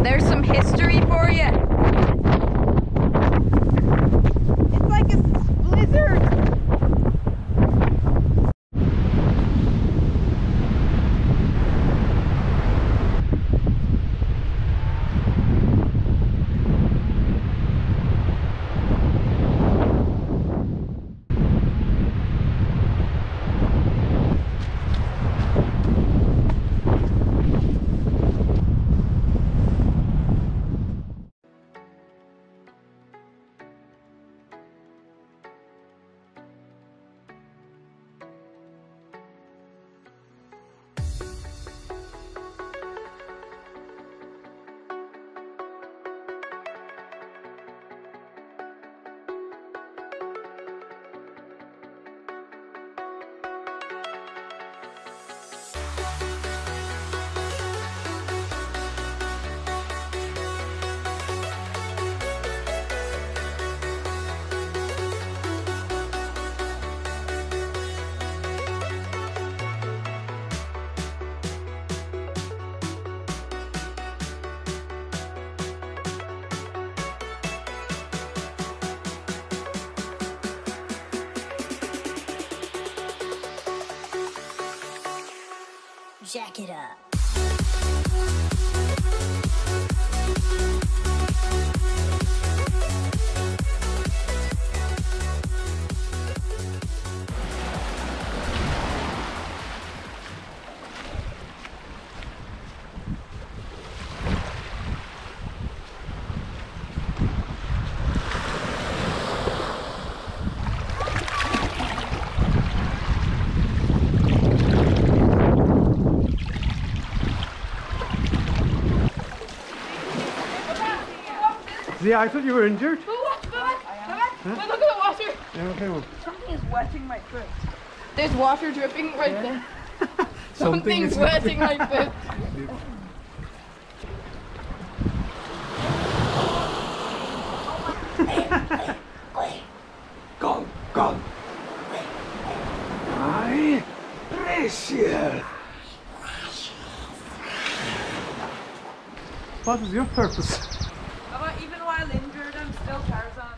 There's some history for you. It's like a blizzard. Jack it up. Yeah, I thought you were injured. Look at the water. Yeah, okay, well. Something is wetting my foot. There's water dripping right there. Something Something's wetting my foot. Gone. Ay, precious. What is your purpose? Even while injured, I'm still Tarzan.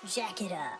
Jack it up.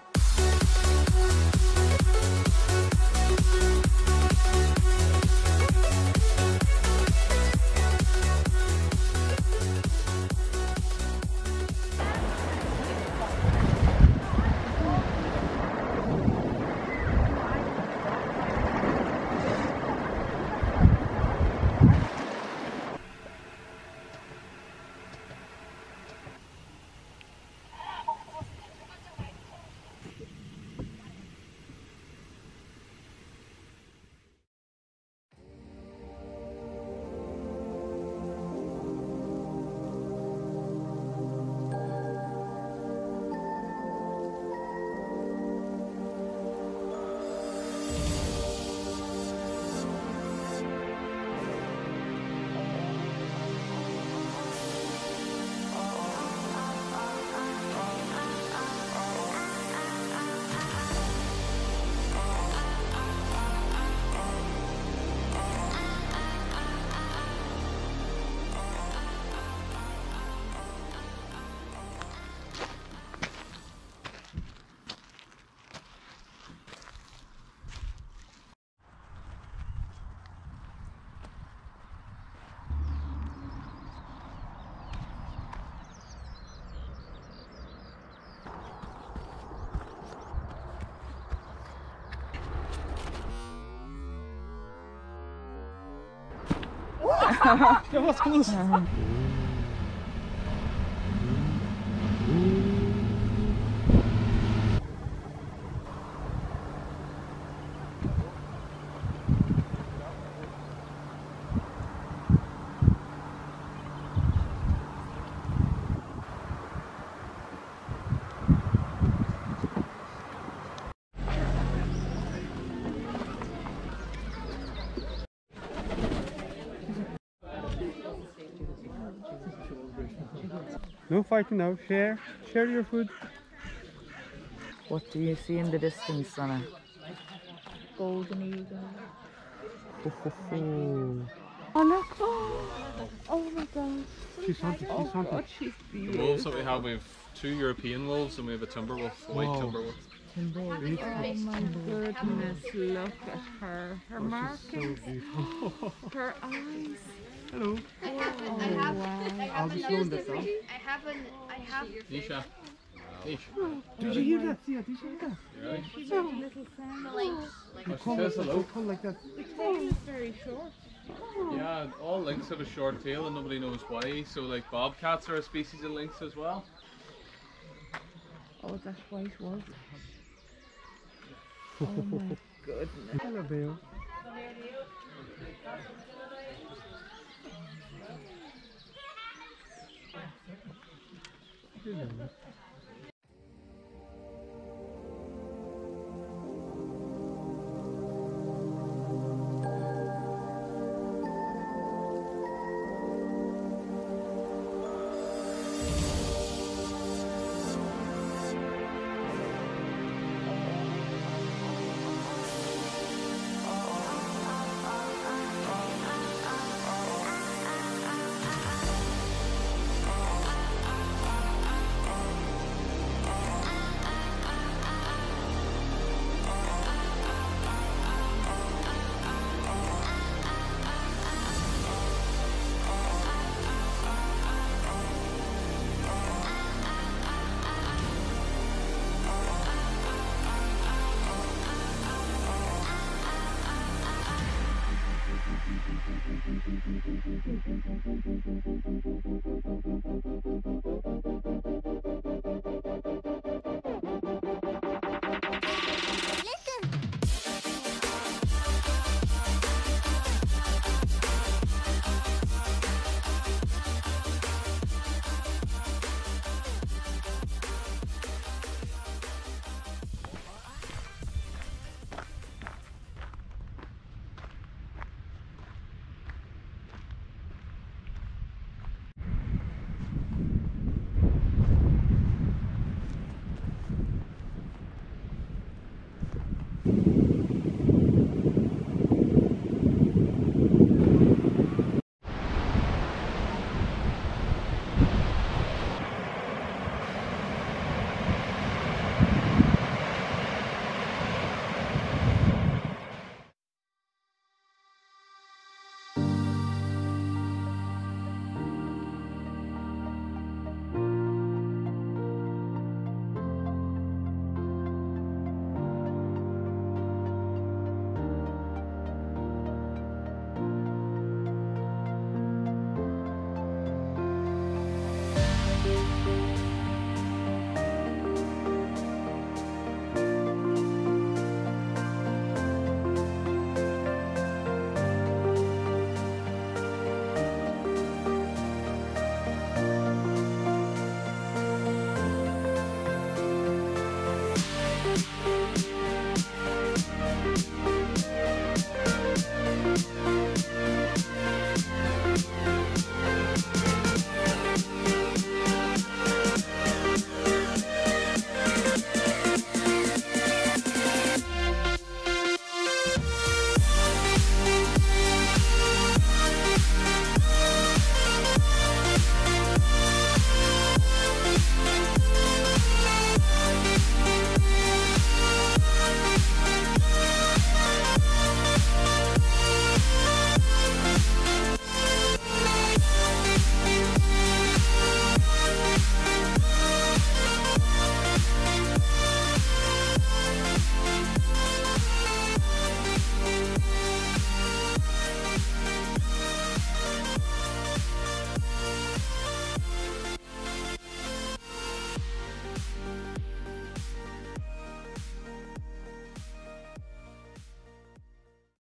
That was close. No fighting now. Share your food. What do you see in the distance, Anna? Golden eagle. Oh look! Oh my god. She's hunting. Oh god, she's The beautiful. wolves that we have, we have 2 European wolves and we have a timber wolf, a white timber wolf. Oh my goodness, look at her. Her markings, her eyes. Hello. I'll be showing this out. Isha. Did you hear that? Yeah, did you hear that? You ready? Oh, she says hello. Call like that. The tail is very short. Yeah, all lynx have a short tail and nobody knows why. So like bobcats are a species of lynx as well. Oh, that white wolf. Oh my goodness. Hello, Bill. Hello.